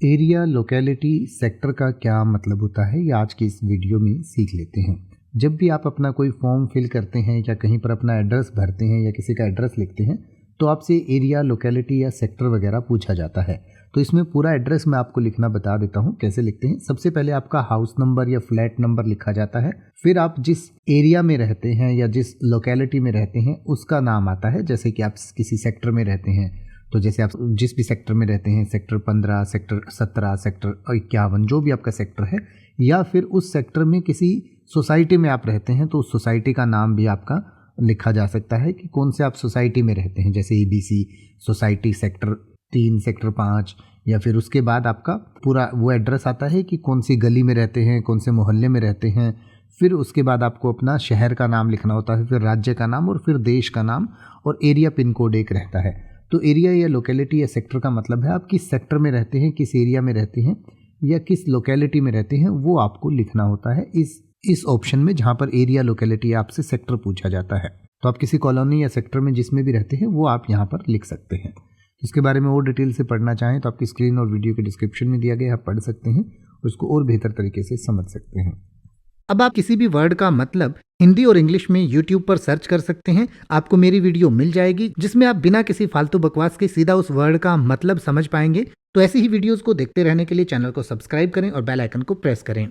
Area, locality, sector का क्या मतलब होता है, ये आज की इस वीडियो में सीख लेते हैं। जब भी आप अपना कोई फॉर्म फिल करते हैं या कहीं पर अपना एड्रेस भरते हैं या किसी का एड्रेस लिखते हैं तो आपसे एरिया, लोकेलिटी या सेक्टर वगैरह पूछा जाता है। तो इसमें पूरा एड्रेस मैं आपको लिखना बता देता हूँ कैसे लिखते हैं। सबसे पहले आपका हाउस नंबर या फ्लैट नंबर लिखा जाता है। फिर आप जिस एरिया में रहते हैं या जिस लोकेलिटी में रहते हैं उसका नाम आता है। जैसे कि आप किसी सेक्टर में रहते हैं तो जैसे आप जिस भी सेक्टर में रहते हैं, सेक्टर 15, सेक्टर 17, सेक्टर 51, जो भी आपका सेक्टर है, या फिर उस सेक्टर में किसी सोसाइटी में आप रहते हैं तो उस सोसाइटी का नाम भी आपका लिखा जा सकता है कि कौन से आप सोसाइटी में रहते हैं। जैसे ABC सोसाइटी सेक्टर 3, सेक्टर 5, या फिर उसके बाद आपका पूरा वो एड्रेस आता है कि कौन सी गली में रहते हैं, कौन से मोहल्ले में रहते हैं। फिर उसके बाद आपको अपना शहर का नाम लिखना होता है, फिर राज्य का नाम और फिर देश का नाम, और एरिया पिन कोड एक रहता है। तो एरिया या लोकेलिटी या सेक्टर का मतलब है आप किस सेक्टर में रहते हैं, किस एरिया में रहते हैं या किस लोकेलिटी में रहते हैं, वो आपको लिखना होता है इस ऑप्शन में जहाँ पर एरिया, लोकेलिटी आपसे सेक्टर पूछा जाता है। तो आप किसी कॉलोनी या सेक्टर में जिसमें भी रहते हैं वो आप यहाँ पर लिख सकते हैं। इसके बारे में और डिटेल से पढ़ना चाहें तो आपकी स्क्रीन और वीडियो के डिस्क्रिप्शन में दिया गया, आप पढ़ सकते हैं, उसको और बेहतर तरीके से समझ सकते हैं। अब आप किसी भी वर्ड का मतलब हिंदी और इंग्लिश में YouTube पर सर्च कर सकते हैं। आपको मेरी वीडियो मिल जाएगी जिसमें आप बिना किसी फालतू बकवास के सीधा उस वर्ड का मतलब समझ पाएंगे। तो ऐसी ही वीडियोस को देखते रहने के लिए चैनल को सब्सक्राइब करें और बेल आइकन को प्रेस करें।